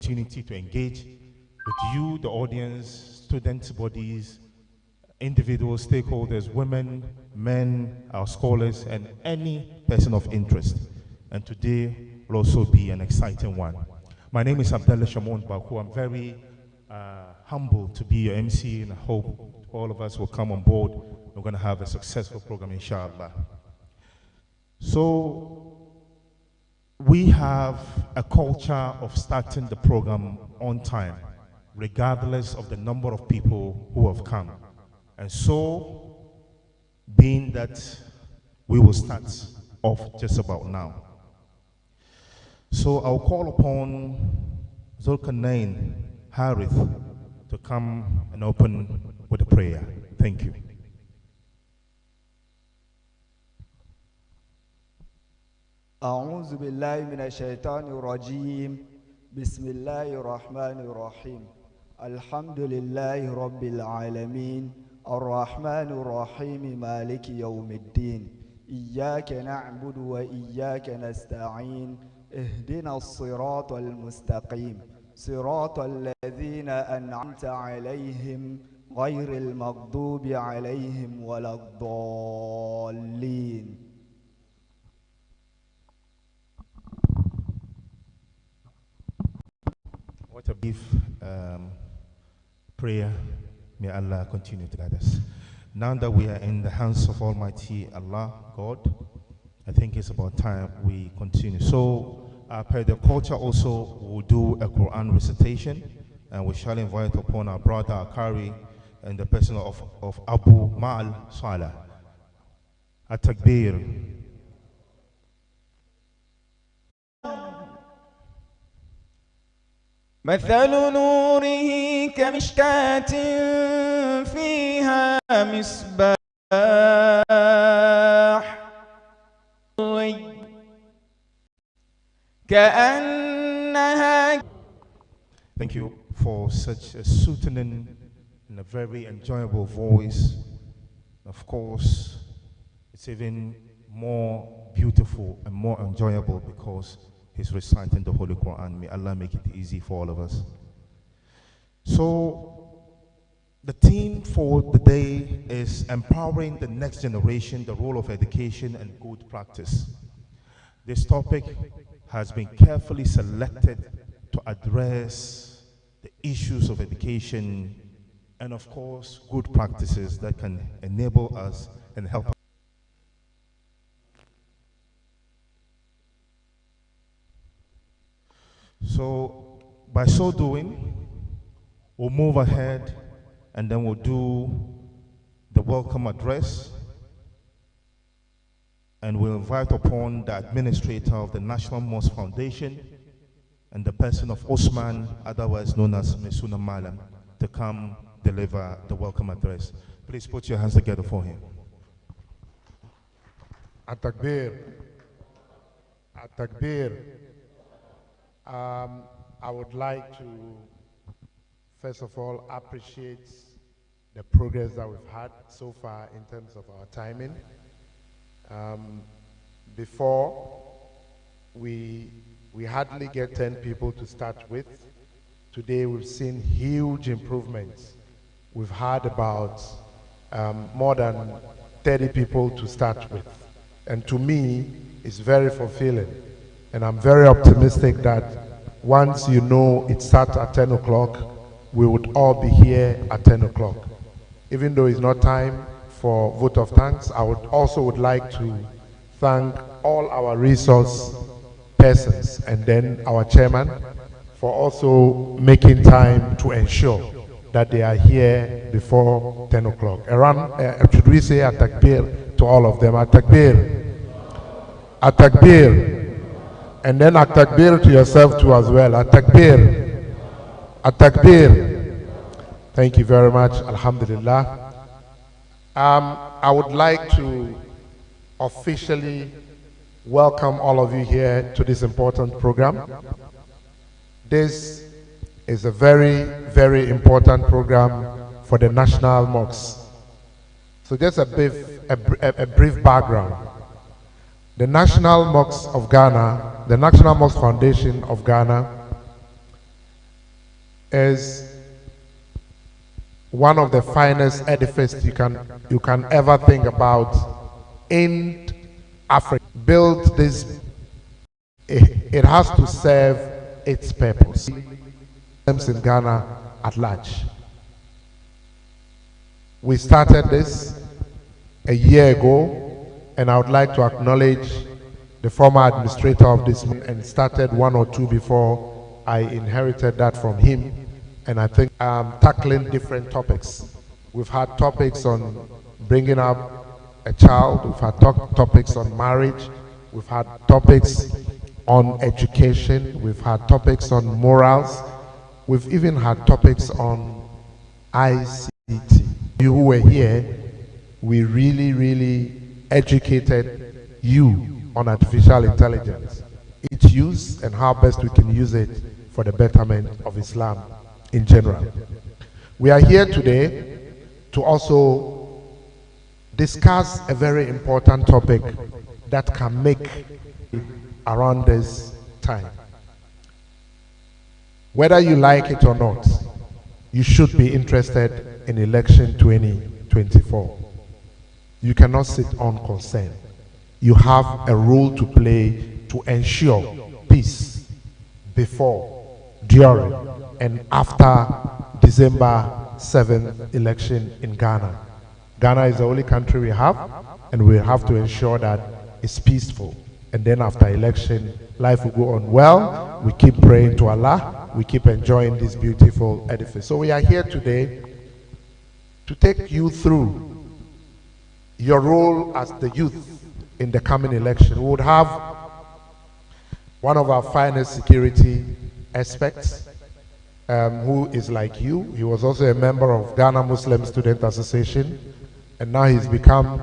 opportunity to engage with you, the audience, students, bodies, individuals, stakeholders, women, men, our scholars, and any person of interest. And today will also be an exciting one. My name is Abdullah Shamon Baku. I'm very humbled to be your MC, and I hope all of us will come on board. We're going to have a successful program, inshallah. So, we have a culture of starting the program on time, regardless of the number of people who have come. And so, being that we will start off just about now. So I'll call upon Zulkarnain Harith to come and open with a prayer. Thank you. أعوذ بالله من الشيطان الرجيم بسم الله الرحمن الرحيم الحمد لله رب العالمين الرحمن الرحيم مالك يوم الدين إياك نعبد وإياك نستعين اهدنا الصراط المستقيم صراط الذين أنعمت عليهم غير المغضوب عليهم ولا الضالين. What a brief prayer. May Allah continue to guide us. Now that we are in the hands of Almighty Allah, God, I think it's about time we continue. So, per the culture also, we'll do a Quran recitation, and we shall invite upon our brother Akari and the person of Abu Ma'al Salah. At-Takbir. مثل نوره كمشكاة فيها مصباح كأنها. Thank you for such a soothing and a very enjoyable voice. Of course, it's even more beautiful and more enjoyable because he's reciting the Holy Quran. May Allah make it easy for all of us. So, the theme for the day is empowering the next generation, the role of education and good practice. This topic has been carefully selected to address the issues of education and, of course, good practices that can enable us and help us. So, by so doing, we'll move ahead and then we'll do the welcome address, and we'll invite upon the administrator of the National Mosque Foundation and the person of Osman, otherwise known as Mesuna Malam, to come deliver the welcome address. Please put your hands together for him. At-Takbir. At-Takbir. I would like to, first of all, appreciate the progress that we've had so far in terms of our timing. Before, we hardly get 10 people to start with. Today, we've seen huge improvements. We've had about more than 30 people to start with. And to me, it's very fulfilling. And I'm very optimistic that once you know it starts at 10 o'clock, we would all be here at 10 o'clock. Even though it's not time for vote of thanks, I would like to thank all our resource persons and then our chairman for also making time to ensure that they are here before 10 o'clock. Should we say At-Takbir to all of them? At-Takbir. At-Takbir. And then At-Takbir to yourself too as well. At-Takbir. At-Takbir. Thank you very much. Alhamdulillah. I would like to officially welcome all of you here to this important program. This is a very, very important program for the national mosques. So just a brief background. The National Mosques of Ghana, the National Mosque Foundation of Ghana, is one of the finest edifices you can ever think about in Africa. Built this, it has to serve its purpose. In Ghana at large. We started this a year ago, and I would like to acknowledge the former administrator of this and started one or two before I inherited that from him. And I think tackling different topics. We've had topics on bringing up a child, we've had topics on marriage, we've had topics on education, we've had topics on morals, we've even had topics on ICT. You who were here, we really educated you on artificial intelligence, its use and how best we can use it for the betterment of Islam in general. We are here today to also discuss a very important topic that can make around this time. Whether you like it or not, you should be interested in election 2024. You cannot sit unconcerned. You have a role to play to ensure peace before, during, and after December 7th election in Ghana. Ghana is the only country we have, and we have to ensure that it's peaceful. And then after election, life will go on well. We keep praying to Allah. We keep enjoying this beautiful edifice. So we are here today to take you through your role as the youth in the coming election. We would have one of our finest security experts, who is like you. He was also a member of Ghana Muslim Student Association, and now he's become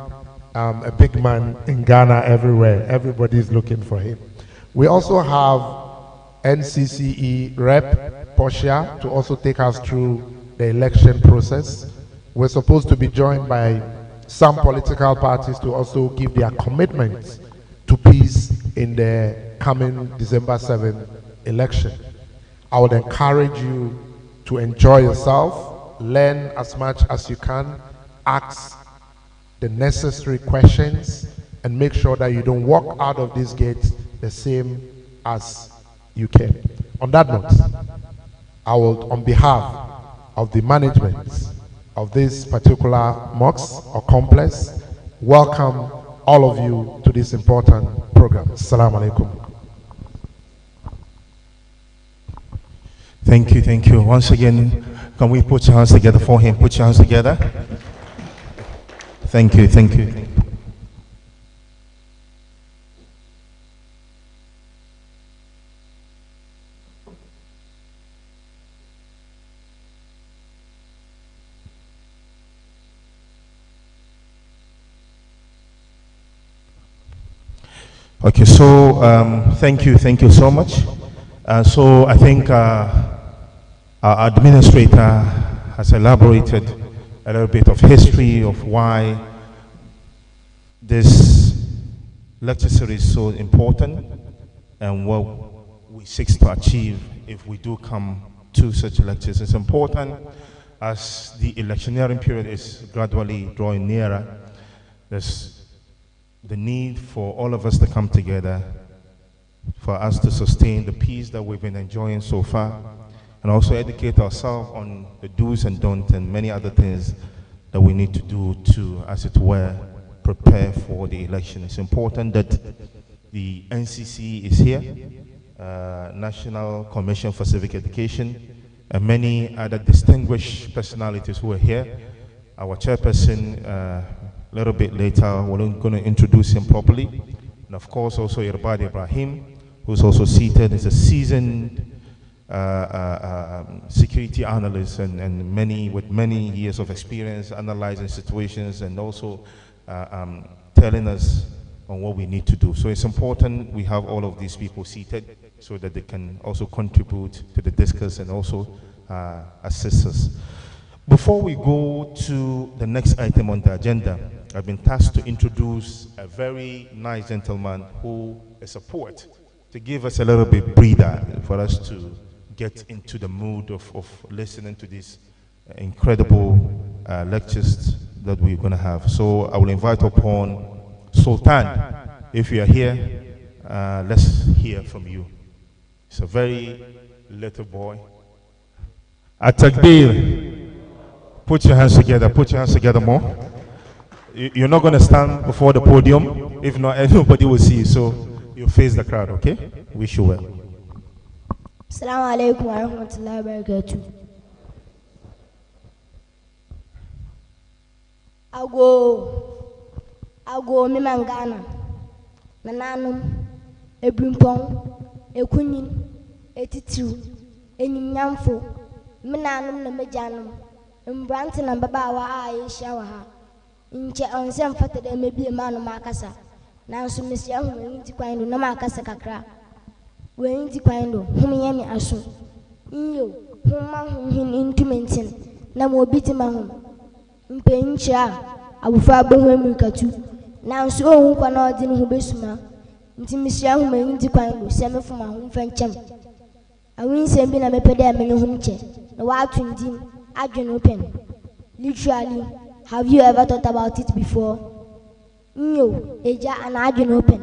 a big man in Ghana everywhere. Everybody is looking for him. We also have NCCE rep Portia to also take us through the election process. We're supposed to be joined by some political parties to also give their commitments to peace in the coming December 7th election. I would encourage you to enjoy yourself, learn as much as you can, ask the necessary questions, and make sure that you don't walk out of this gate the same as you came. On that note, I will, on behalf of the management of this particular mosque or complex, welcome all of you to this important program. Assalamu alaikum. Thank you. Once again, can we put your hands together for him? Put your hands together. Thank you. Okay, so thank you so much. So I think our administrator has elaborated a little bit of history of why this lecture series is so important and what we seek to achieve if we do come to such lectures. It's important as the electioneering period is gradually drawing nearer. There's the need for all of us to come together for us to sustain the peace that we've been enjoying so far, and also educate ourselves on the do's and don'ts and many other things that we need to do to, as it were, prepare for the election. It's important that the NCC is here, National Commission for Civic Education, and many other distinguished personalities who are here. Our chairperson, a little bit later, we're going to introduce him properly. And of course, also Irbard Ibrahim, who's also seated, is a seasoned security analyst and with many years of experience analyzing situations and also telling us on what we need to do. So it's important we have all of these people seated so that they can also contribute to the discourse and also assist us. Before we go to the next item on the agenda, I've been tasked to introduce a very nice gentleman who is a poet, to give us a little bit breather for us to get into the mood of listening to these incredible lectures that we're going to have. So I will invite upon Sultan. If you are here, let's hear from you. It's a very little boy. At-takbir. Put your hands together. Put your hands together more. You're not going to stand before the podium. If not, everybody will see you. So you face the crowd, okay? Wish you well. Assalamu alaikum wa rahmatullahi wa barakatuh. Ago mi mangana. Nananum, ebrimpong, ekunyin, etitiru, enyamfo, minanum na mejanum, mbranti na babawa a yesha wa ha. Nche onsem fatade mebi manu makasa. Nanso mesia hu enti kwando na makasa kakra. Wenti kwando humiye mi aso. Nyo, huma hin intumentin na mo biti ma hu. Mpencha abufa bohu emikatu. Nanso ohun kwa na odi no besuma. Nti mesia hu enti kwando semefuma hu mfanchem. Awin sembi na mepede amenye hu nche. Na watu ndim adwene open. Literally, have you ever thought about it before? No, eja an adwene open.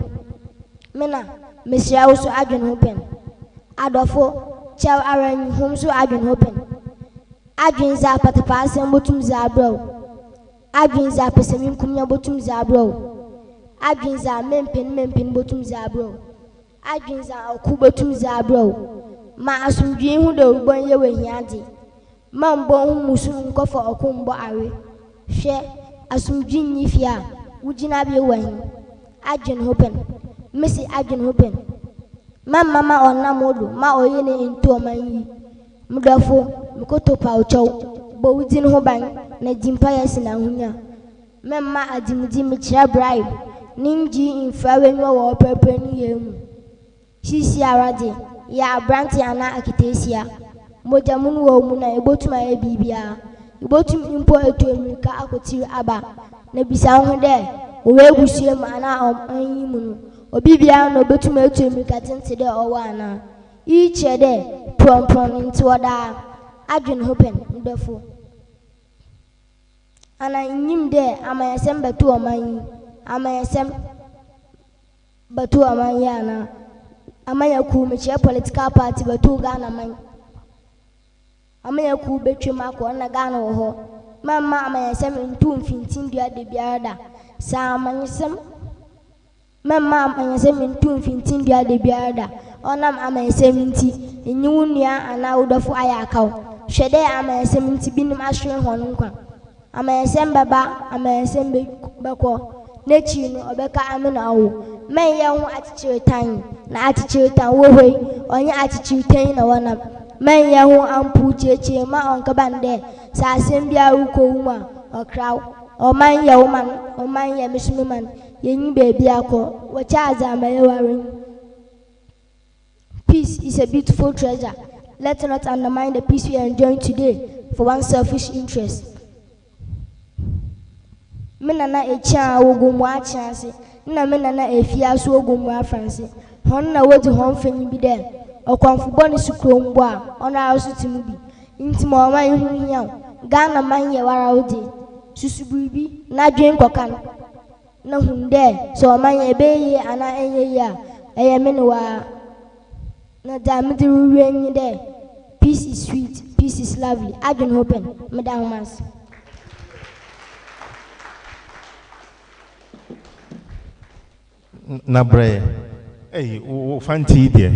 Mena, mesia also adwene open. Adofo, chaw aran home so adwene open. Adwene za patapa asem botum za bro. Adwene za pesemim kumnya botum za bro. Adwene za mempen botum za bro. Adwene za oku botum za bro. Ma asumdwe hu de ubon ye wehiade. Mambo hu musu nkofo okumbo awe. Hwe asumdwe nyifia ugina bi wan. Adwene open. Messi adwene open. Mama onamodo ma oyene ntu omanyi. Mudafo mkoto pa uchow. Bo udin ho ban na dimpa yasina hunya. Memma adimudi mechira bribe. Ninji infrawe nwa wo pepe ni yemu. Sisi arade ya branti ana akitesia. Moja munu wo mu na ebotuma ya bibia. Ebotum impo eto emika akotiri aba. Na bisa ho de owe gusie ma na anyi mu. Obibia no betuma eto emika tente de owo ana. Iche de prom into oda adwene hopen ndefo. Ana nyim de amayesem betu omanyi. Amayesem betu omanyi ana. Amanya ku meche political party betu Ghana man. Amanya ku betwema ko na Ghana wo ho. Mama amayesem ntu mfintin dua de biada. Sa amanyesem mama amanyesem ntu mfintin dua de biada. Onam amayesem nti enyu nua ana udofo ayakaw. Hwede amayesem nti binim ahwe hon nkwa. Amayesem baba amayesem beko. Nechi no obeka amena wo. Men ye hu atichiritan na atichiritan wo hoi onye atichiritan na wana men ye hu ampu cheche ma onka bande sa asem bia uko uma okraw o man ye woman o man ye mishuman ye nyi bebi akọ wacha azama ye warin. Peace is a beautiful treasure. Let's not undermine the peace we are enjoying today for one selfish interest. Menana echa ogumu achase na menana efia so ogumu afanse hon na wodi hon fanyi bi de okwanfo ni sukrombo a ona aso timu bi ntimo oman hu hiaw Ghana man ye wara odi susubiribi na dwen kokan na hunde so oman ye beye ana enye ya eye menwa na damidi ruwenyi de. Peace is sweet, peace is lovely. Adwene open madam mas. Nabre, hey, fancy there.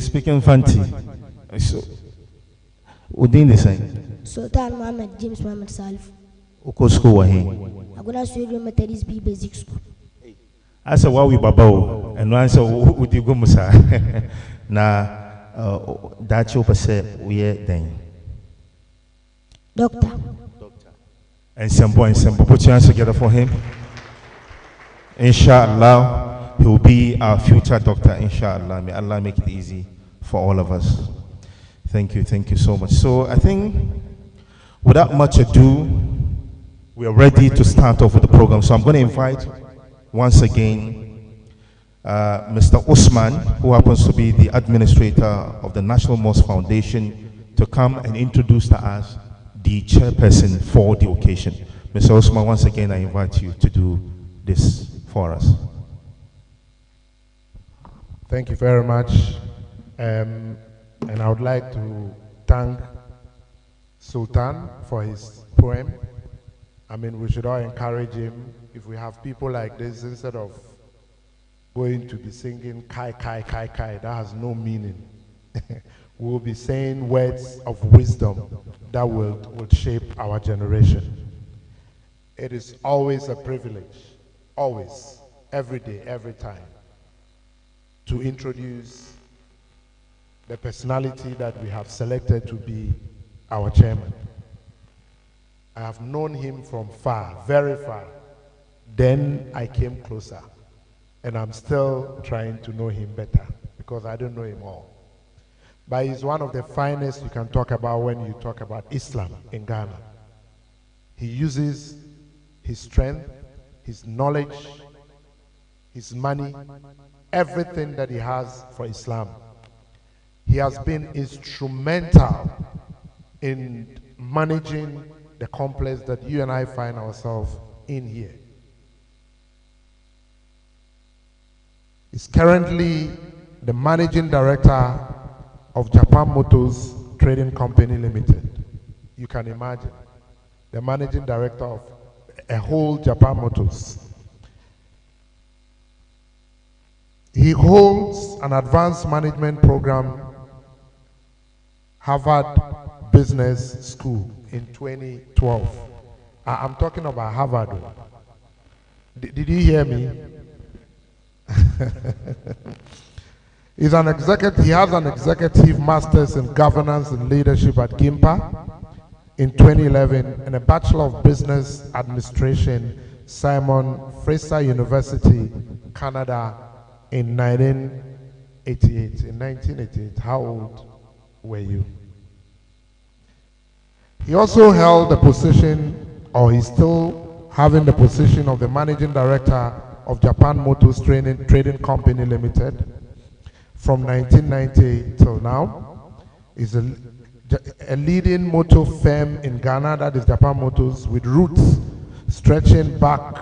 Speaking fancy. So, within the same. Sultan Muhammad James Muhammad Salif. Uko school wa he. Agona Sweden Methodist B Basic School. Asa wa wi babao, and answer udi go musa. Na that you pese we then. Doctor. And some put your hands together for him. Inshallah, he will be our future doctor. Inshallah, may Allah make it easy for all of us. Thank you so much. So I think, without much ado, we are ready to start off with the program. So I'm going to invite once again Mr. Usman, who happens to be the administrator of the National Mosque Foundation, to come and introduce to us the chairperson for the occasion. Mr. Usman, once again, I invite you to do this for us. Thank you very much. And I would like to thank Sultan for his poem. I mean, we should all encourage him. If we have people like this, instead of going to be singing kai, kai, kai, kai, that has no meaning. We'll be saying words of wisdom that will shape our generation. It is always a privilege, always, every day, every time, to introduce the personality that we have selected to be our chairman. I have known him from far, very far. Then I came closer, and I'm still trying to know him better because I don't know him all. But he's one of the finest you can talk about when you talk about Islam in Ghana. He uses his strength, his knowledge, his money, everything that he has for Islam. He has been instrumental in managing the complex that you and I find ourselves in here. He's currently the managing director of Japan Motors Trading Company Limited. You can imagine, the managing director of a whole Japan Motors. He holds an advanced management program, Harvard Business School, in 2012. I'm talking about Harvard. Did you hear me? He has an executive master's in governance and leadership at GIMPA in 2011 and a Bachelor of Business Administration, Simon Fraser University, Canada, in 1988. In 1988, how old were you? He also held the position, or he's still having the position of the Managing Director of Japan Motors Trading Company Limited from 1990 till now. Is a leading motor firm in Ghana, that is Japan Motors, with roots stretching back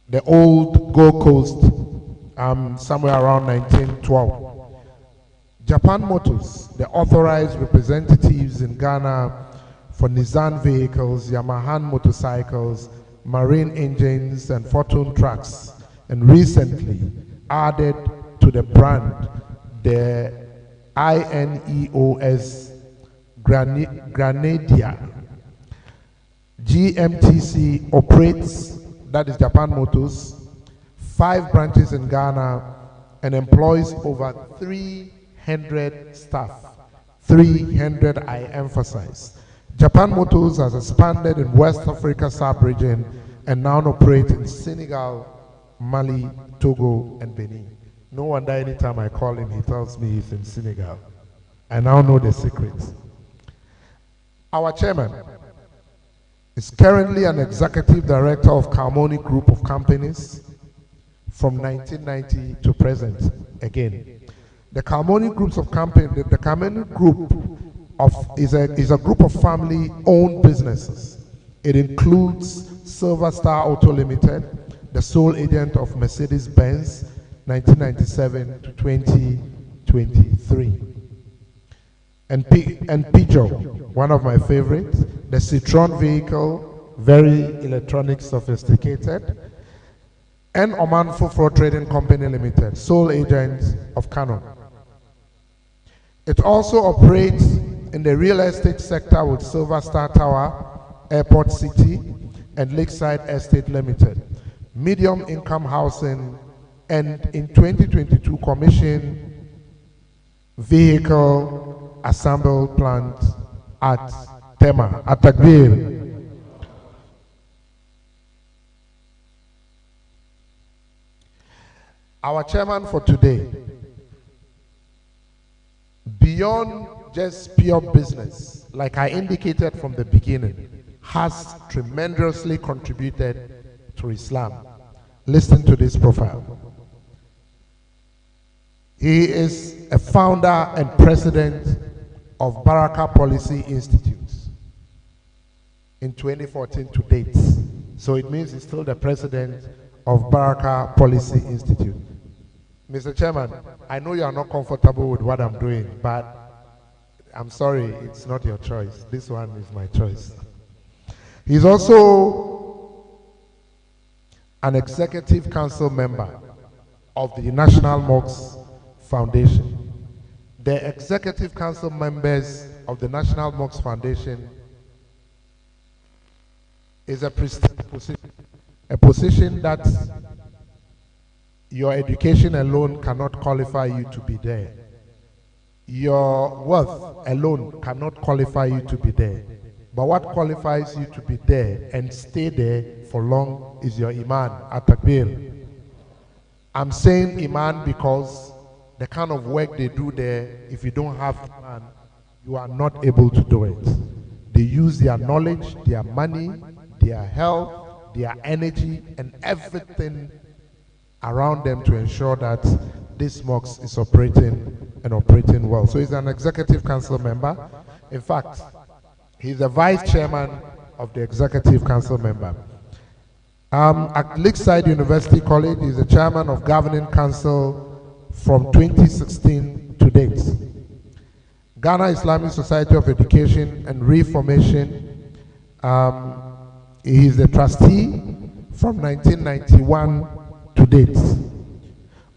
the old Gold Coast, somewhere around 1912. Japan Motors, the authorized representatives in Ghana for Nissan vehicles, Yamaha motorcycles, marine engines, and Fortune trucks, and recently added to the brand the INEOS Grenadier. GMTC operates, that is Japan Motors, 5 branches in Ghana and employs over 300 staff. 300, I emphasize. Japan Motors has expanded in West Africa sub-region and now operates in Senegal, Mali, Togo, and Benin. No wonder anytime I call him, he tells me he's in Senegal. I now know the secrets. Our chairman is currently an executive director of Kalmoni Group of Companies from 1990 to present again. The Kalmoni Groups of Companies, the Kalmoni Group is a group of family-owned businesses. It includes Silver Star Auto Limited, the sole agent of Mercedes-Benz, 1997 to 2023. And Peugeot, one of my favorites, the Citroën vehicle, very electronic, sophisticated, and Oman Fufro Trading Company Limited, sole agent of Canon. It also operates in the real estate sector with Silver Star Tower, Airport City, and Lakeside Estate Limited, medium income housing, and in 2022 commissioned vehicle assembly plant at Tema, at Takbir. Our chairman for today, beyond just pure business, like I indicated from the beginning, has tremendously contributed to Islam. Listen to this profile. He is a founder and president of Baraka Policy Institute in 2014 to date. So it means he's still the president of Baraka Policy Institute. Mr. Chairman, I know you are not comfortable with what I'm doing, but I'm sorry, it's not your choice. This one is my choice. He's also an executive council member of the National Mosques Foundation. The executive council members of the National Mosques Foundation is a position that your education alone cannot qualify you to be there. Your wealth alone cannot qualify you to be there. But what qualifies you to be there and stay there for long is your iman, at-takbir. I'm saying iman because the kind of work they do there, if you don't have iman, you are not able to do it. They use their knowledge, their money, their health, their energy, and everything around them to ensure that this mosque is operating and operating well. So he's an executive council member. In fact, he's the vice chairman of the executive council member. At Lakeside University College, he's the chairman of governing council from 2016 to date. Ghana Islamic Society of Education and Reformation, he is the trustee from 1991 to date.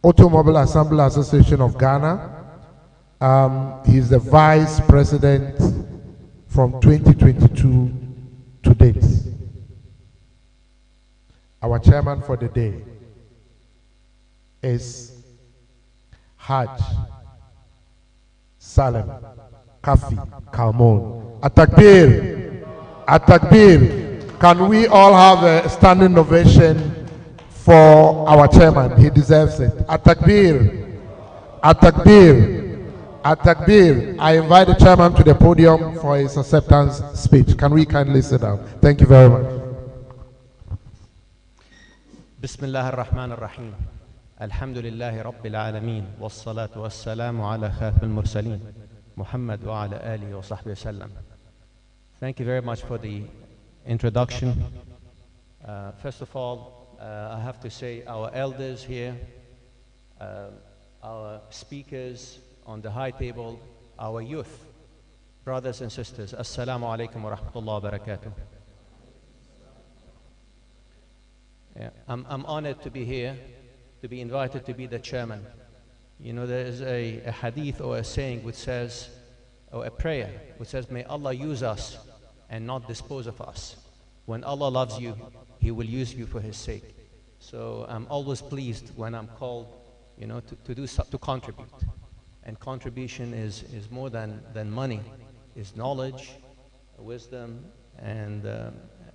Automobile Assembly Association of Ghana, he is the vice president from 2022 to date. Our chairman for the day is Hajj, Salem, Kafi, Kalmoni. At-takbir, at-takbir. Can we all have a standing ovation for our chairman? He deserves it. At-takbir, at-takbir, at-takbir. I invite the chairman to the podium for his acceptance speech. Can we kindly sit down? Thank you very much. بسم الله الرحمن الرحيم الحمد لله رب العالمين والصلاة والسلام على خاتم المرسلين محمد وعلى آله وصحبه وسلم. Thank you very much for the introduction. First of all, I have to say our elders here, our speakers on the high table, our youth, brothers and sisters, Assalamu alaikum wa rahmatullahi wa barakatuh. Yeah, I'm honored to be here, to be invited to be the chairman. You know, there is a hadith or a saying which says, or a prayer which says, may Allah use us and not dispose of us. When Allah loves you, He will use you for His sake. So I'm always pleased when I'm called, you know, to contribute. And contribution is more than money. It's knowledge, wisdom, and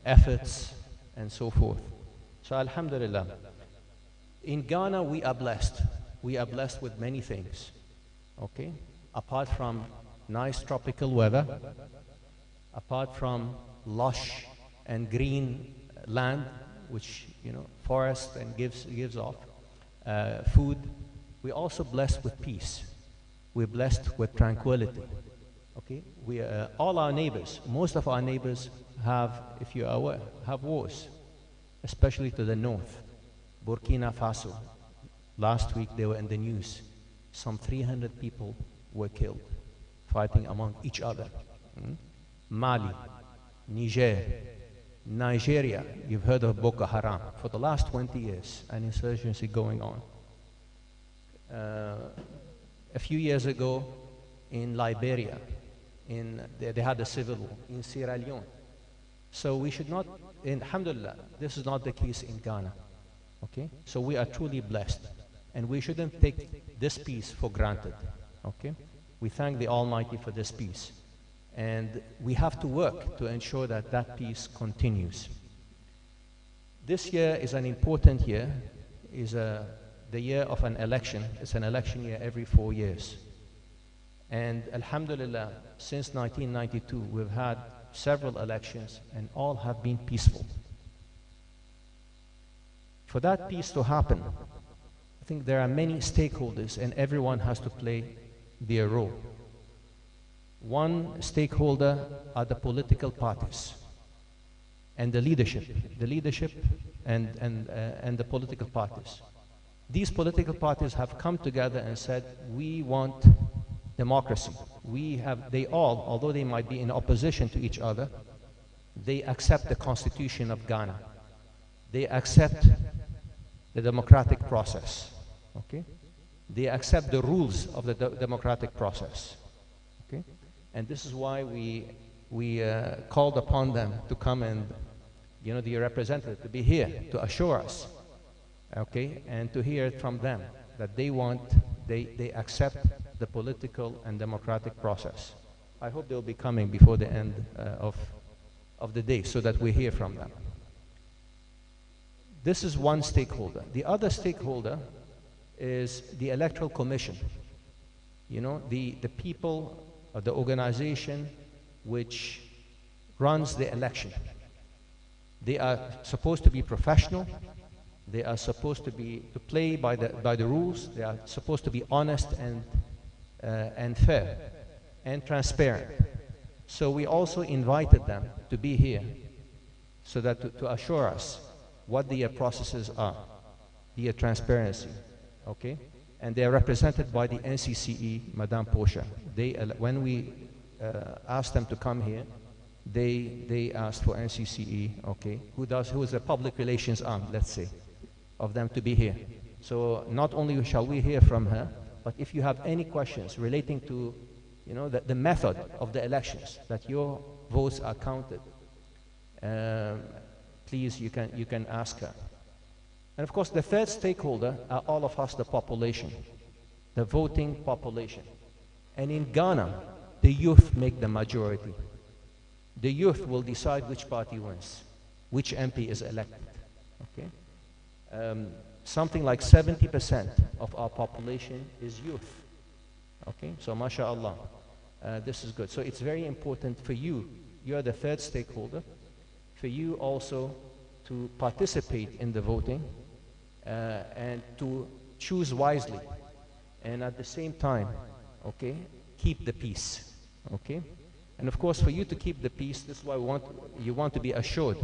efforts, and so forth. So alhamdulillah, in Ghana we are blessed. We are blessed with many things, okay? Apart from nice tropical weather, apart from lush and green land, which, you know, forest and gives off food, we're also blessed with peace. We're blessed with tranquility, okay? We all our neighbors, most of our neighbors have, if you are aware, have wars. Especially to the north. Burkina Faso, last week they were in the news. Some 300 people were killed, fighting among each other. Mali, Niger, Nigeria, you've heard of Boko Haram. For the last 20 years, an insurgency going on. A few years ago, in Liberia, they had a civil war. In Sierra Leone. So we should not, alhamdulillah, this is not the case in Ghana, okay? So we are truly blessed, and we shouldn't take this peace for granted, okay? We thank the Almighty for this peace, and we have to work to ensure that that peace continues. This year is an important year, is the year of an election. It's an election year every 4 years. And alhamdulillah, since 1992, we've had several elections, and all have been peaceful. For that peace to happen, think there are many stakeholders and everyone has to play their role. One stakeholder are the political parties and the leadership and the political parties. These political parties have come together and said, we want democracy. They all, although they might be in opposition to each other, they accept the Constitution of Ghana. They accept the democratic process. Okay? They accept the rules of the democratic process. Okay? And this is why we called upon them to come and, the representative to be here to assure us, okay, and to hear it from them that they accept the political and democratic process. I hope they'll be coming before the end of the day so that we hear from them. This is one stakeholder. The other stakeholder is the Electoral Commission. The people of the organization which runs the election. They are supposed to be professional. They are supposed to play by the rules. They are supposed to be honest and fair and transparent. So we also invited them to be here so that to assure us what the processes are, the transparency, okay? And they are represented by the NCCE, Madame Posha. When we asked them to come here, they asked for NCCE, okay, who is the public relations arm, let's say, of them to be here. So not only shall we hear from her, but if you have any questions relating to, the method of the elections, that your votes are counted, please, you can ask her. And of course, the third stakeholder are all of us, the population, the voting population. And in Ghana, the youth make the majority. The youth will decide which party wins, which MP is elected. Okay? Something like 70% of our population is youth. Okay, so mashallah, this is good. So it's very important for you, you're the third stakeholder, for you also to participate in the voting and to choose wisely. And at the same time, okay, keep the peace. Okay? And of course, for you to keep the peace, this is why you want to be assured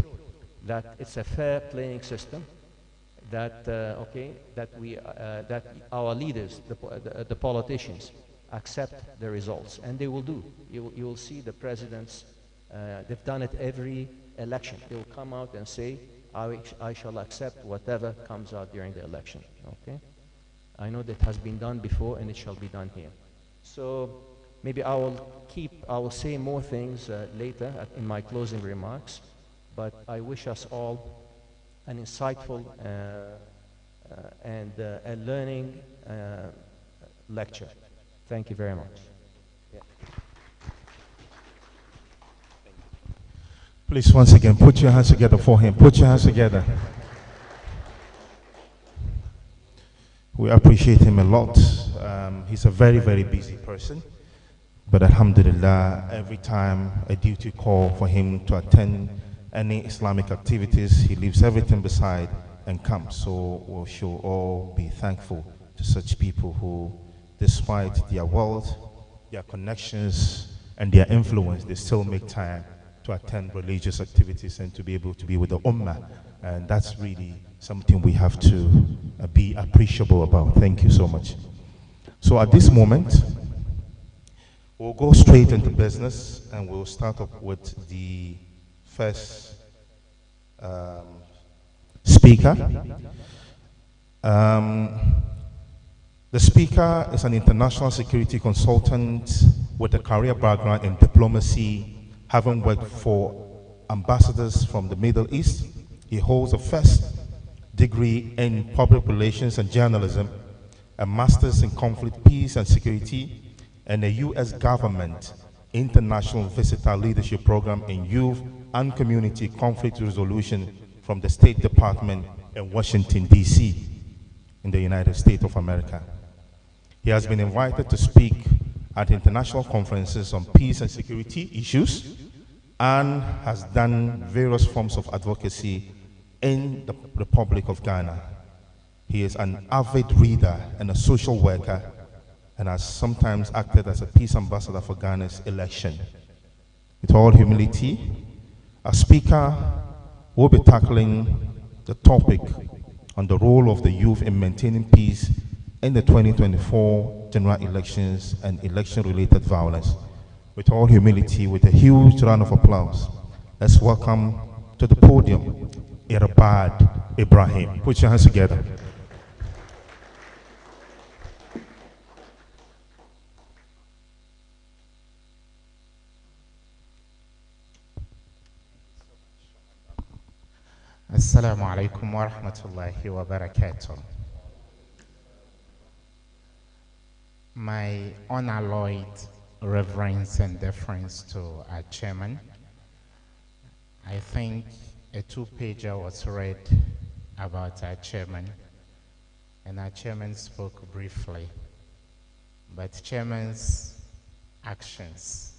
that it's a fair playing system, that that our leaders, the politicians, accept the results, and they will do. You will see the presidents. They've done it every election. They will come out and say, "I shall accept whatever comes out during the election." Okay? I know that has been done before, and it shall be done here. So maybe I will say more things later in my closing remarks, but I wish us all an insightful and a learning lecture. Thank you very much. Yeah. Please, once again, put your hands together for him. Put your hands together. We appreciate him a lot. He's a very, very busy person. But alhamdulillah, every time a duty call for him to attend any Islamic activities, he leaves everything beside and comes. So we should all be thankful to such people who, despite their wealth, their connections, and their influence, they still make time to attend religious activities and to be able to be with the Ummah. And that's really something we have to be appreciable about. Thank you so much. So at this moment, we'll go straight into business, and we'll start up with the first speaker. The speaker is an international security consultant with a career background in diplomacy, having worked for ambassadors from the Middle East. He holds a first degree in public relations and journalism, a master's in conflict, peace and security, and a U.S. government international visitor leadership program in youth and community conflict resolution from the State Department in Washington, D.C., in the United States of America. He has been invited to speak at international conferences on peace and security issues and has done various forms of advocacy in the Republic of Ghana. He is an avid reader and a social worker, and has sometimes acted as a peace ambassador for Ghana's election. With all humility, our speaker will be tackling the topic on the role of the youth in maintaining peace in the 2024 general elections and election-related violence. With all humility, with a huge round of applause, let's welcome to the podium Irbard Ibrahim. Put your hands together. Assalamu alaikum wa rahmatullahi wa barakatuh. My unalloyed reverence and deference to our chairman. I think a two-pager was read about our chairman, and our chairman spoke briefly. But chairman's actions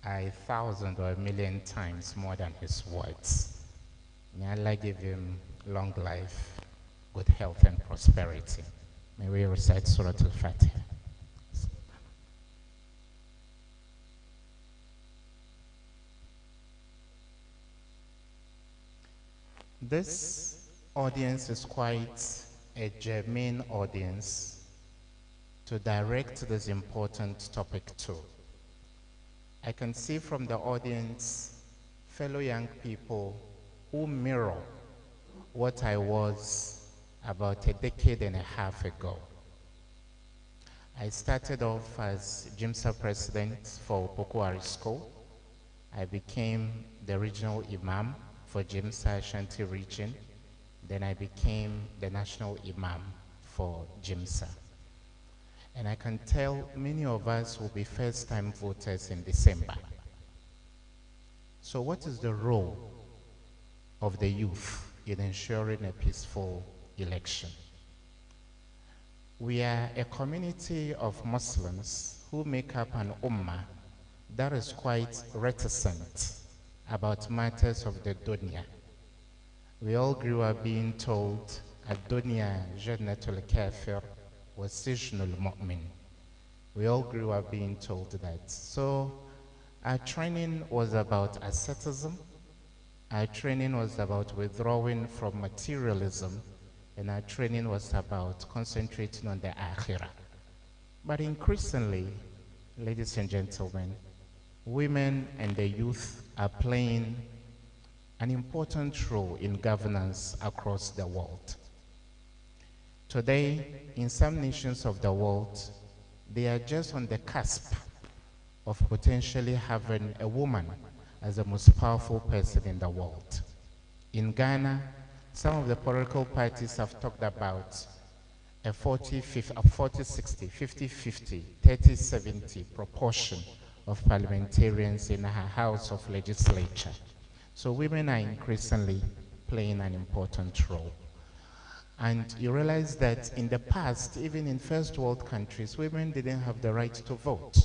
are 1,000 or 1,000,000 times more than his words. May Allah give him long life, good health, and prosperity. May we recite Surah Al-Fatiha. This audience is quite a germane audience to direct this important topic to. I can see from the audience fellow young people who mirror what I was about a decade and a half ago. I started off as GIMSA president for Pokuari School. I became the regional imam for GIMSA Ashanti region. Then I became the national imam for GIMSA. And I can tell many of us will be first-time voters in December. So what is the role of the youth in ensuring a peaceful election? We are a community of Muslims who make up an ummah that is quite reticent about matters of the dunya. We all grew up being told, ad-dunya jannatul kafir wa sijnul mu'min. We all grew up being told that. So our training was about asceticism. Our training was about withdrawing from materialism, and our training was about concentrating on the akhirah. But increasingly, ladies and gentlemen, women and the youth are playing an important role in governance across the world. Today, in some nations of the world, they are just on the cusp of potentially having a woman as the most powerful person in the world. In Ghana, some of the political parties have talked about a 40-60, 50-50, 30-70 proportion of parliamentarians in our House of Legislature. So women are increasingly playing an important role. And you realize that in the past, even in first world countries, women didn't have the right to vote.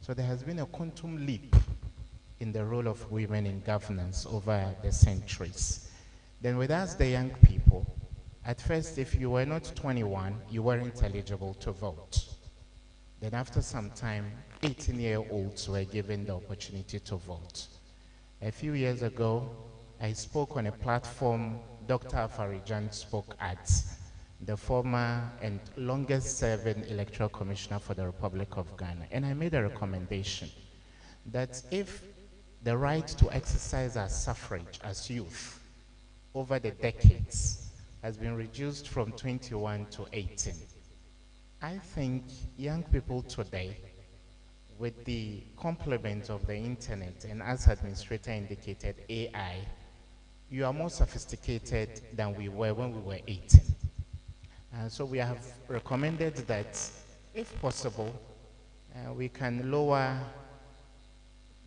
So there has been a quantum leap in the role of women in governance over the centuries. Then with us, the young people, at first, if you were not 21, you weren't eligible to vote. Then after some time, 18-year-olds were given the opportunity to vote. A few years ago, I spoke on a platform Dr. Afarijan spoke at, the former and longest-serving electoral commissioner for the Republic of Ghana. And I made a recommendation that if the right to exercise our suffrage as youth over the decades has been reduced from 21 to 18, I think young people today, with the complement of the internet and, as administrator indicated, AI, you are more sophisticated than we were when we were 18. So we have recommended that, if possible, we can lower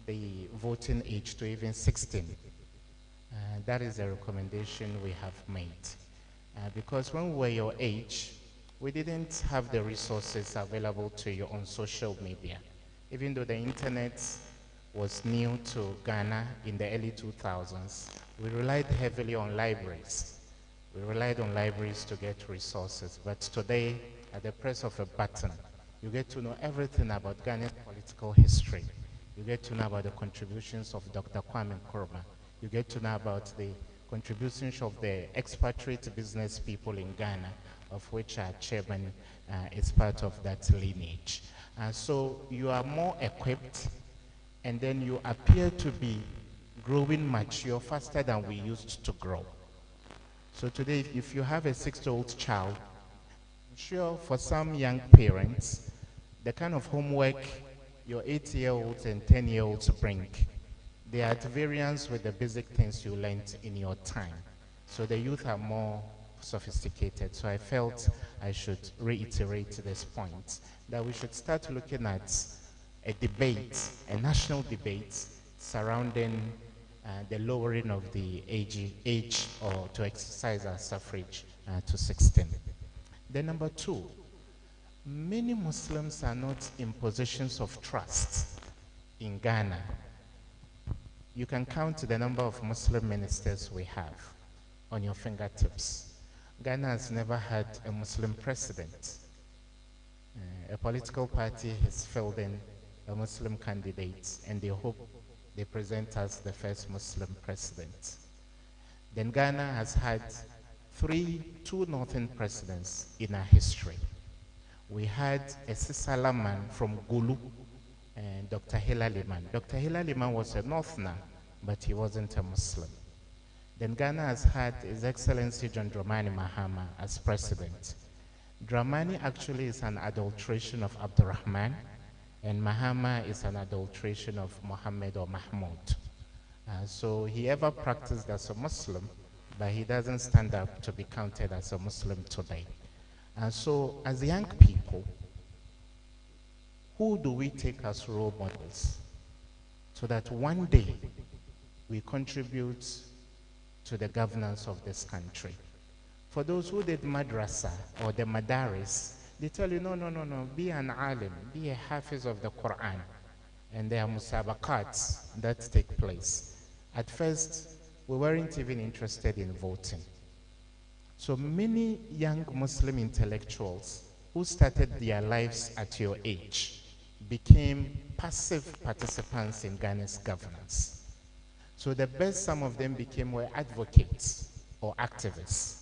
the voting age to even 16. That is a recommendation we have made. Because when we were your age, we didn't have the resources available to you on social media. Even though the internet was new to Ghana in the early 2000s, we relied heavily on libraries. We relied on libraries to get resources, but today, at the press of a button, you get to know everything about Ghana's political history. You get to know about the contributions of Dr. Kwame Nkrumah. You get to know about the contributions of the expatriate business people in Ghana, of which our chairman is part of that lineage. So you are more equipped, and then you appear to be growing mature faster than we used to grow. So today, if you have a 6-year-old child, I'm sure for some young parents, the kind of homework your 8-year-olds and 10-year-olds bring, they are at variance with the basic things you learned in your time. So the youth are more sophisticated. So I felt I should reiterate this point, that we should start looking at a debate, a national debate surrounding the lowering of the age or to exercise our suffrage to 16. Then number 2, many Muslims are not in positions of trust in Ghana. You can count the number of Muslim ministers we have on your fingertips. Ghana has never had a Muslim president. A political party has filled in a Muslim candidate, and they hope they present us the first Muslim president. Then Ghana has had two northern presidents in our history. We had a Salem man from Gulu, and Dr. Hilali Man. Dr. Hilali Man was a northerner, but he wasn't a Muslim. Then Ghana has had His Excellency John Dramani Mahama as president. Dramani actually is an adulteration of Abdurrahman, and Mahama is an adulteration of Muhammad or Mahmud. So he ever practiced as a Muslim, but he doesn't stand up to be counted as a Muslim today. And so as young people, who do we take as role models so that one day we contribute to the governance of this country? For those who did madrasa or the madaris, they tell you, no, be an alim, be a hafiz of the Quran. And there are musabaqats that take place. At first, we weren't even interested in voting. So many young Muslim intellectuals who started their lives at your age became passive participants in Ghana's governance. So the best some of them became were advocates or activists.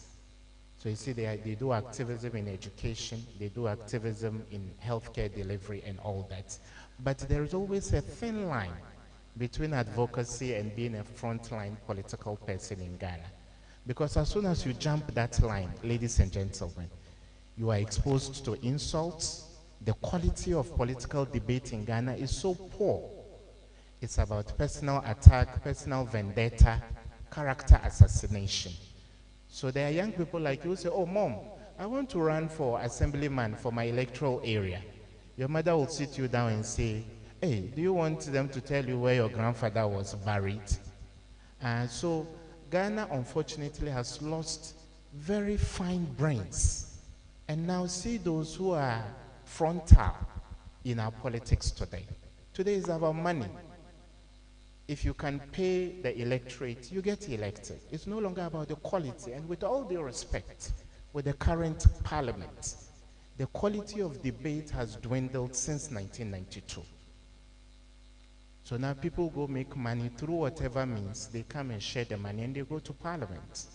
So you see, they do activism in education, they do activism in healthcare delivery and all that. But there is always a thin line between advocacy and being a frontline political person in Ghana. Because as soon as you jump that line, ladies and gentlemen, you are exposed to insults. The quality of political debate in Ghana is so poor. It's about personal attack, personal vendetta, character assassination. So there are young people like you who say, oh, Mom, I want to run for assemblyman for my electoral area. Your mother will sit you down and say, hey, do you want them to tell you where your grandfather was buried? So Ghana, unfortunately, has lost very fine brains. And now see those who are frontal in our politics today. Today is about money. If you can pay the electorate, you get elected. It's no longer about the quality. And with all due respect, with the current parliament, the quality of debate has dwindled since 1992. So now people go make money through whatever means. They come and share the money and they go to parliament.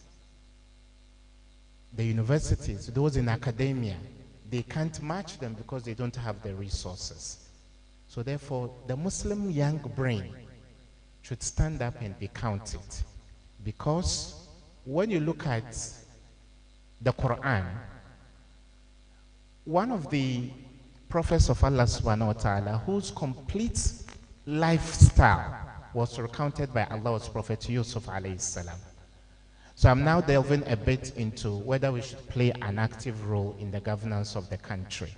The universities, those in academia, they can't match them because they don't have the resources. So therefore, the Muslim young brain should stand up and be counted. Because when you look at the Quran, one of the prophets of Allah subhanahu wa ta'ala, whose complete lifestyle was recounted by Allah's prophet Yusuf alayhi salam. So I'm now delving a bit into whether we should play an active role in the governance of the country.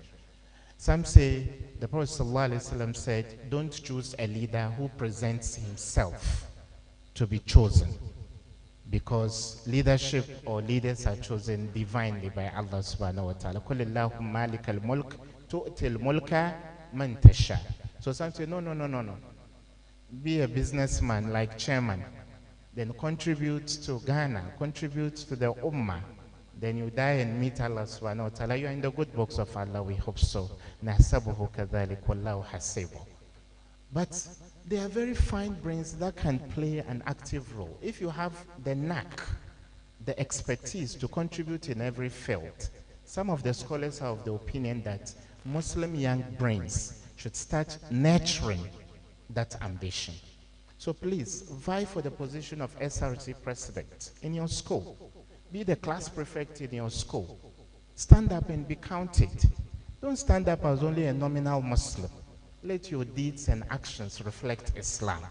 Some say the Prophet sallallahu alaihi wasallam said, don't choose a leader who presents himself to be chosen, because leadership or leaders are chosen divinely by Allah subhanahu wa ta'ala. قُلِ اللَّهُمَّ مَالِكَ الْمُلْكِ تُؤْتِي الْمُلْكَ مَنْ تَشَاءُ. So some say, no. Be a businessman like chairman. then contribute to Ghana, contribute to the Ummah, then you die and meet Allah subhanahu wa ta'ala. You are in the good books of Allah, we hope so. Nasabuhu kadhalik wallahu hasibu. But there are very fine brains that can play an active role. If you have the knack, the expertise to contribute in every field, some of the scholars are of the opinion that Muslim young brains should start nurturing that ambition. So please, vie for the position of SRC president in your school. Be the class prefect in your school. Stand up and be counted. Don't stand up as only a nominal Muslim. Let your deeds and actions reflect Islam.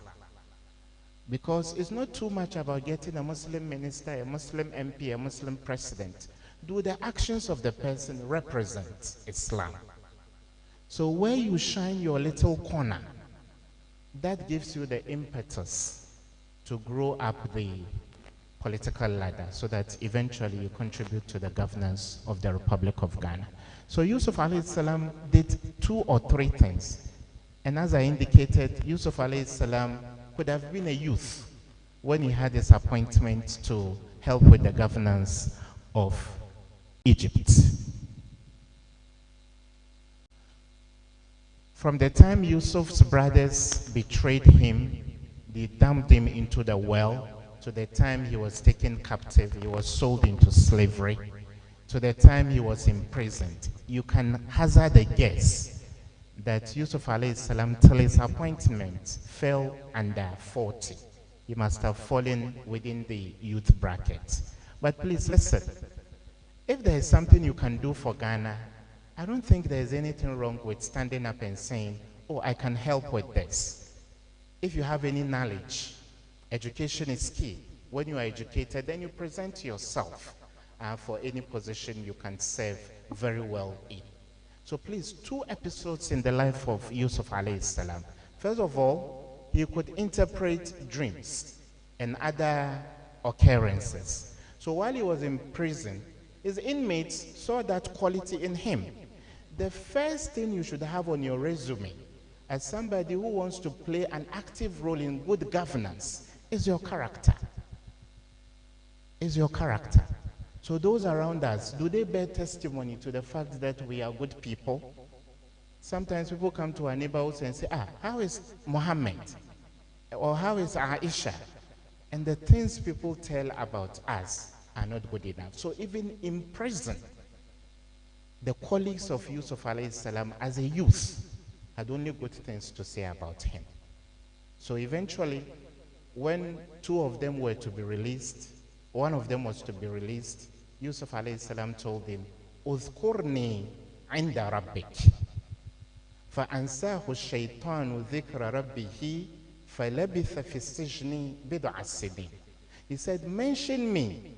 Because it's not too much about getting a Muslim minister, a Muslim MP, a Muslim president. Do the actions of the person represent Islam? So where you shine your little corner, that gives you the impetus to grow up the political ladder so that eventually you contribute to the governance of the Republic of Ghana. So Yusuf alayhi salam did 2 or 3 things. And as I indicated, Yusuf alayhi salam could have been a youth when he had his appointment to help with the governance of Egypt. From the time Yusuf's brothers betrayed him, they dumped him into the well, to the time he was taken captive, he was sold into slavery, to the time he was imprisoned, you can hazard a guess that Yusuf alayhi salam till his appointment fell under 40. He must have fallen within the youth bracket. But please listen, if there is something you can do for Ghana, I don't think there is anything wrong with standing up and saying, oh, I can help with this. If you have any knowledge, education is key. When you are educated, then you present yourself for any position you can serve very well in. So please, 2 episodes in the life of Yusuf alayhi salam. First of all, he could interpret dreams and other occurrences. So while he was in prison, his inmates saw that quality in him. The first thing you should have on your resume as somebody who wants to play an active role in good governance is your character. Is your character. So those around us, do they bear testimony to the fact that we are good people? Sometimes people come to our neighborhoods and say, how is Muhammad? Or how is Aisha? And the things people tell about us are not good enough. So even in prison, the colleagues of Yusuf alayhi salam as a youth had only good things to say about him. So eventually, when 2 of them were to be released, one of them was to be released, Yusuf alayhi salam told him, "Uzkurni inda rabbik." فَأَنْسَاهُ الشَّيْطَانُ ذِكْرَ رَبِّهِ فَلَبِثَ فِي السِّجْنِ بِضْعَ السِّنِينَ. He said, mention me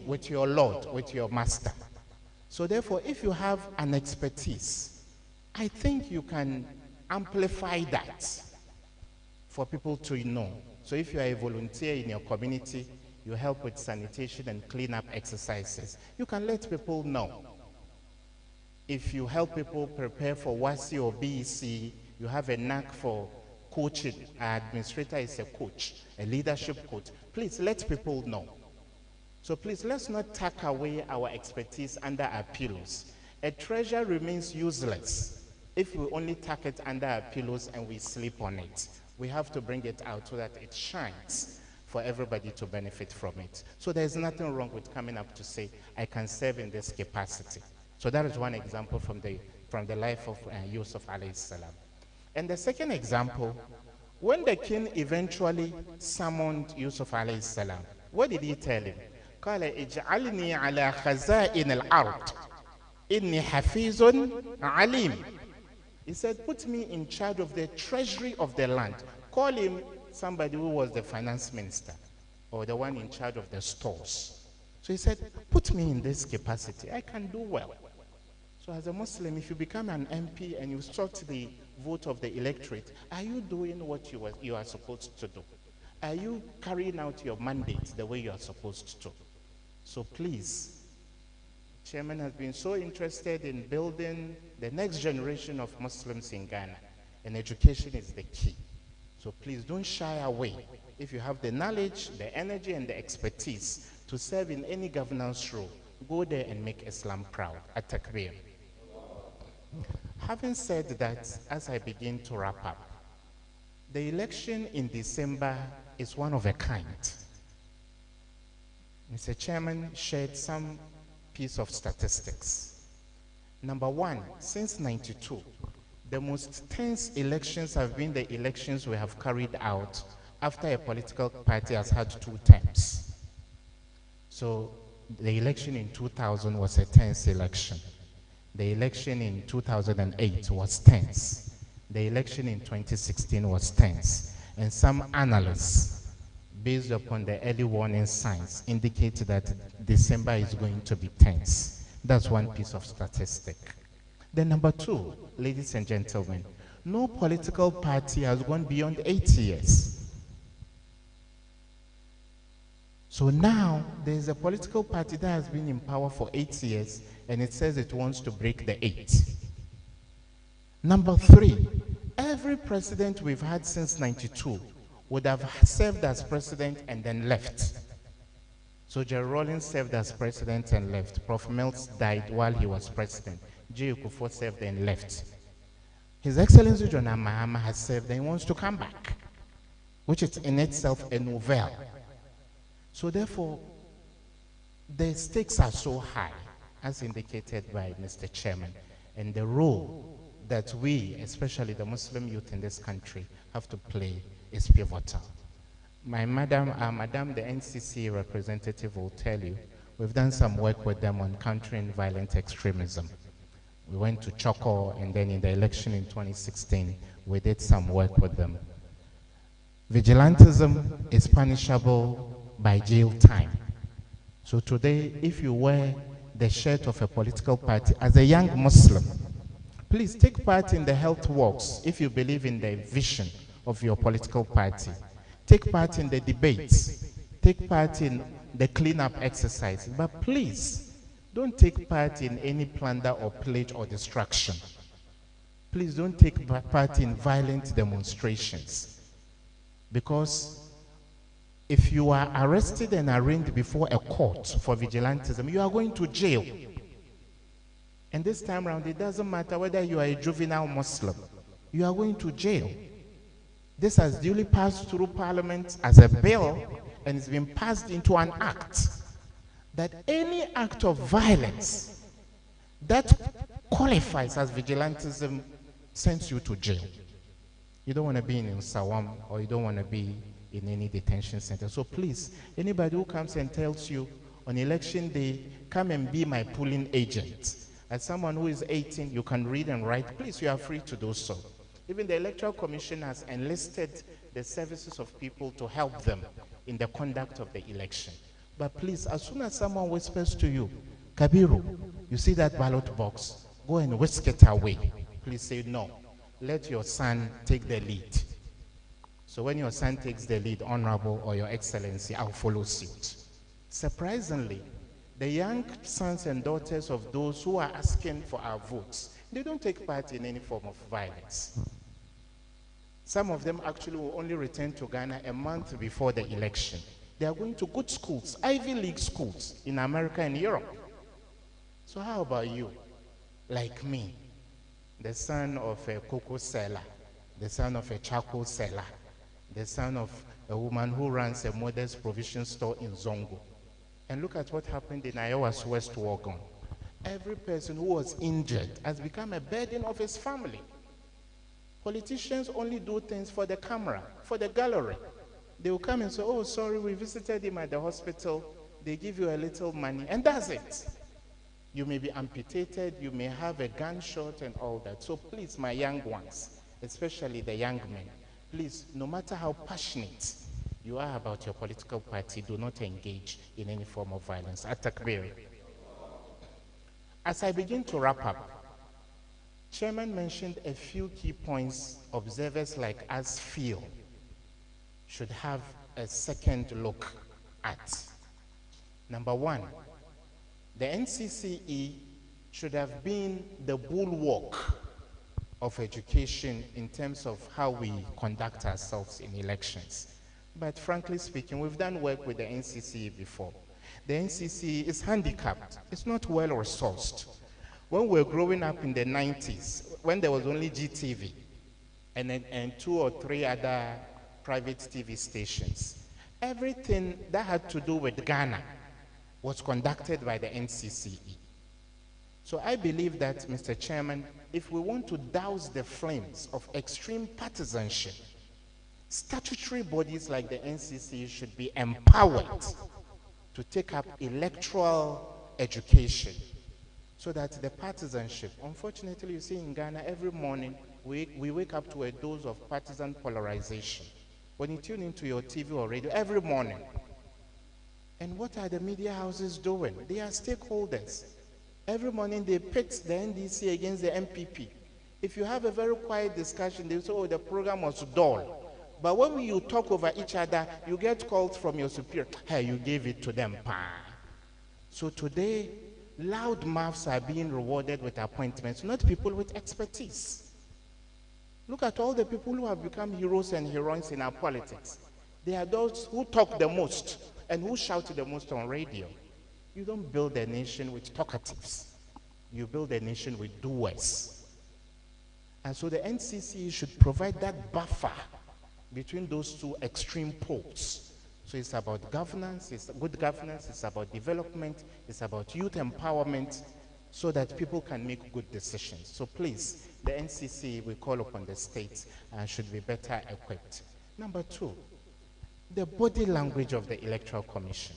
with your Lord, with your master. So therefore, if you have an expertise, I think you can amplify that for people to know. So if you are a volunteer in your community, you help with sanitation and cleanup exercises, you can let people know. If you help people prepare for WASI or BEC, you have a knack for coaching. Our administrator is a coach, a leadership coach. Please let people know. So please, let's not tuck away our expertise under our pillows. A treasure remains useless if we only tuck it under our pillows and we sleep on it. We have to bring it out so that it shines for everybody to benefit from it. So there's nothing wrong with coming up to say, I can serve in this capacity. So that is one example from the life of Yusuf alayhi salam. And the second example, when the king eventually summoned Yusuf alayhi salam, what did he tell him? قال اجعلني على خزائن الأرض إني حفيظ عليم. He said, put me in charge of the treasury of the land. Call him somebody who was the finance minister or the one in charge of the stores. So he said, put me in this capacity. I can do well. So as a Muslim, if you become an MP and you sought the vote of the electorate, are you doing what you are supposed to do? Are you carrying out your mandate the way you are supposed to? So please, Chairman has been so interested in building the next generation of Muslims in Ghana, and education is the key. So please don't shy away. If you have the knowledge, the energy, and the expertise to serve in any governance role, go there and make Islam proud. At Takbir. Having said that, as I begin to wrap up, the election in December is one of a kind. Mr. Chairman shared some piece of statistics. Number one, since 92, the most tense elections have been the elections we have carried out after a political party has had 2 terms. So the election in 2000 was a tense election. The election in 2008 was tense. The election in 2016 was tense. And some analysts, based upon the early warning signs, indicate that December is going to be tense. That's one piece of statistic. Then number 2, ladies and gentlemen, no political party has gone beyond 8 years. So now there is a political party that has been in power for 8 years and it says it wants to break the 8. Number 3, every president we've had since 92 would have served as president and then left. So Jerry Rawlings served as president and left. Prof. Mills died while he was president. J. Kufuor served and left. His Excellency John Mahama has served and he wants to come back, which is in itself a novel. So therefore, the stakes are so high, as indicated by Mr. Chairman, and the role that we, especially the Muslim youth in this country, have to play is pivotal. My madam, the NCC representative will tell you, we've done some work with them on countering violent extremism. We went to Choco, and then in the election in 2016, we did some work with them. Vigilantism is punishable by jail time. So today, if you wear the shirt of a political party as a young Muslim, please take part in the health walks if you believe in the vision of your political party. Take part in the debates. Take part in the cleanup exercise. But please, don't take part in any plunder or pillage or destruction. Please don't take part in violent demonstrations. Because if you are arrested and arraigned before a court for vigilantism, you are going to jail. And this time around, it doesn't matter whether you are a juvenile Muslim. You are going to jail. This has duly passed through Parliament as a bill, and it's been passed into an act, that any act of violence that qualifies as vigilantism sends you to jail. You don't want to be in Sawam, or you don't want to be in any detention center. So please, anybody who comes and tells you on election day, come and be my polling agent. As someone who is 18, you can read and write, please, you are free to do so. Even the Electoral Commission has enlisted the services of people to help them in the conduct of the election. But please, as soon as someone whispers to you, Kabiru, you see that ballot box, go and whisk it away. Please say no. Let your son take the lead. So when your son takes the lead, Honorable or Your Excellency, I'll follow suit. Surprisingly, the young sons and daughters of those who are asking for our votes, they don't take part in any form of violence. Some of them actually will only return to Ghana a month before the election. They are going to good schools, Ivy League schools in America and Europe. So how about you, like me, the son of a cocoa seller, the son of a charcoal seller, the son of a woman who runs a modest provision store in Zongo? And look at what happened in Iowa's West Wagon. Every person who was injured has become a burden of his family. Politicians only do things for the camera, for the gallery. They will come and say, oh, sorry, we visited him at the hospital. They give you a little money, and that's it. You may be amputated, you may have a gunshot and all that. So please, my young ones, especially the young men, please, no matter how passionate you are about your political party, do not engage in any form of violence. Atakbiri. As I begin to wrap up, Chairman mentioned a few key points observers like us feel should have a second look at. Number one, the NCCE should have been the bulwark of education in terms of how we conduct ourselves in elections. But frankly speaking, we've done work with the NCC before. The NCC is handicapped. It's not well resourced. When we were growing up in the 90s, when there was only GTV and 2 or 3 other private TV stations, everything that had to do with Ghana was conducted by the NCCE. So I believe that, Mr. Chairman, if we want to douse the flames of extreme partisanship, statutory bodies like the NCC should be empowered to take up electoral education so that the partisanship, unfortunately, you see in Ghana, every morning we wake up to a dose of partisan polarization. When you tune into your TV or radio every morning, and what are the media houses doing? They are stakeholders. Every morning they pit the NDC against the MPP. If you have a very quiet discussion, they say, oh, the program was dull. But when you talk over each other, you get calls from your superior. Hey, you gave it to them. So today, loud mouths are being rewarded with appointments, not people with expertise. Look at all the people who have become heroes and heroines in our politics. They are those who talk the most and who shout the most on radio. You don't build a nation with talkatives. You build a nation with doers. And so the NCC should provide that buffer between those two extreme poles. So it's about governance, it's good governance, it's about development, it's about youth empowerment, so that people can make good decisions. So please, the NCC, we call upon the states, should be better equipped. Number 2, the body language of the Electoral Commission.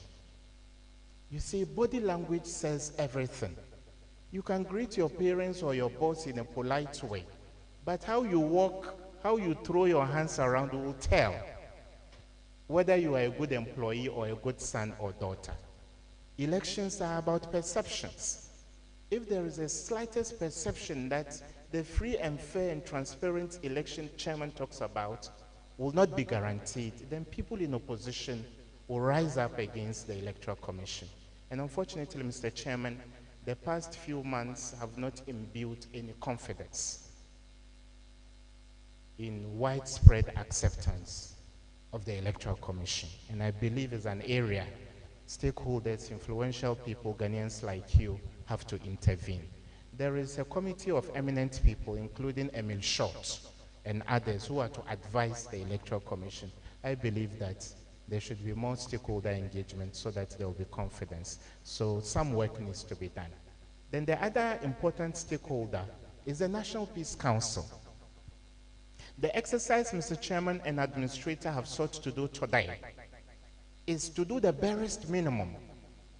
You see, body language says everything. You can greet your parents or your boss in a polite way, but how you walk, how you throw your hands around will tell whether you are a good employee or a good son or daughter. Elections are about perceptions. If there is a slightest perception that the free and fair and transparent election chairman talks about will not be guaranteed, then people in opposition will rise up against the Electoral Commission. And unfortunately, Mr. Chairman, the past few months have not imbued any confidence in widespread acceptance of the Electoral Commission. And I believe it's an area stakeholders, influential people, Ghanaians like you, have to intervene. There is a committee of eminent people, including Emil Short and others, who are to advise the Electoral Commission. I believe that there should be more stakeholder engagement so that there will be confidence. So some work needs to be done. Then the other important stakeholder is the National Peace Council. The exercise Mr. Chairman and Administrator have sought to do today is to do the barest minimum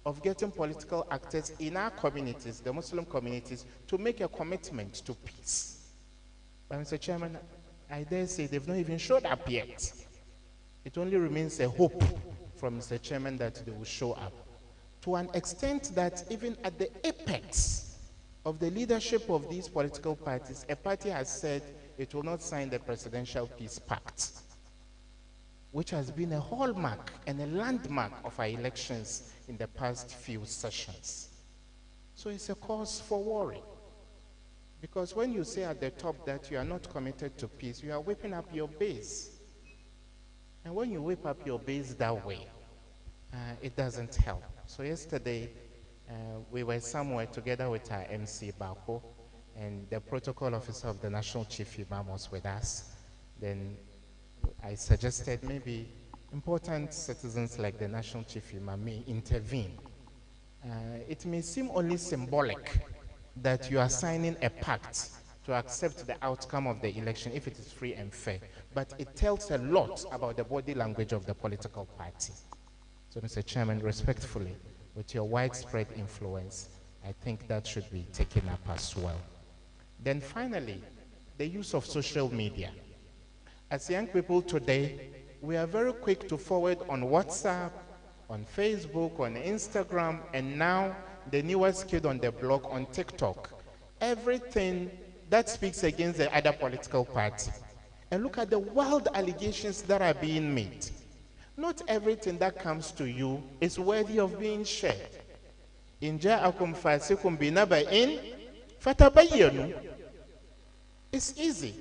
of getting political actors in our communities, the Muslim communities, to make a commitment to peace. But Mr. Chairman, I dare say they've not even showed up yet. It only remains a hope from Mr. Chairman that they will show up, to an extent that even at the apex of the leadership of these political parties, a party has said it will not sign the Presidential Peace Pact, which has been a hallmark and a landmark of our elections in the past few sessions. So it's a cause for worry. Because when you say at the top that you are not committed to peace, you are whipping up your base. And when you whip up your base that way, it doesn't help. So yesterday, we were somewhere together with our MC Bako, and the protocol officer of the National Chief Imam was with us. Then I suggested maybe important citizens like the National Chief Imam may intervene. It may seem only symbolic that you are signing a pact to accept the outcome of the election if it is free and fair, but it tells a lot about the body language of the political party. So, Mr. Chairman, respectfully, with your widespread influence, I think that should be taken up as well. Then finally, the use of social media. As young people today, we are very quick to forward on WhatsApp, on Facebook, on Instagram, and now the newest kid on the block on TikTok. Everything that speaks against the other political party. And look at the wild allegations that are being made. Not everything that comes to you is worthy of being shared. In ja'akum fasikum binaba'in fatabayyanu. It's easy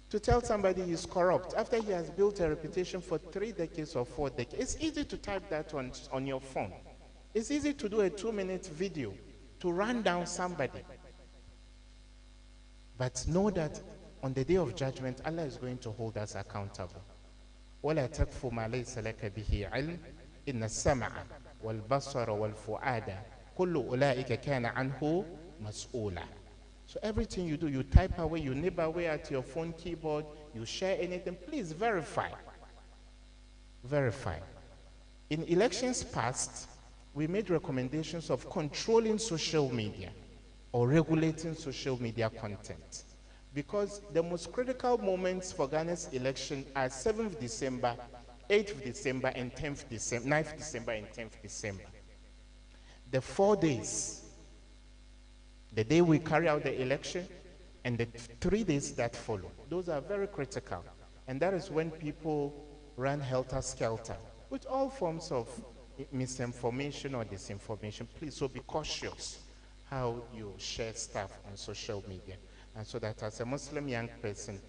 to tell somebody he's corrupt after he has built a reputation for 3 decades or 4 decades. It's easy to type that on your phone. It's easy to do a 2-minute video to run down somebody. But know that on the day of judgment, Allah is going to hold us accountable. وَلَا تَكْفُ مَا لَيْسَ لَكَ بِهِ عِلْمٍ إِنَّ السَّمْعَ وَالْبَصَرَ وَالْفُؤَادَ كُلُّ أُولَٰئِكَ كَانَ عَنْهُ مَسْئُولًا. So everything you do, you type away, you nib away at your phone keyboard, you share anything, please verify. Verify. In elections past, we made recommendations of controlling social media or regulating social media content, because the most critical moments for Ghana's election are 7th December, 8th December, and 10th December, 9th December, and 10th December. The 4 days, the day we carry out the election, and the 3 days that follow, those are very critical. And that is when people run helter-skelter with all forms of misinformation or disinformation. Please, so be cautious how you share stuff on social media. And so that as a Muslim young person,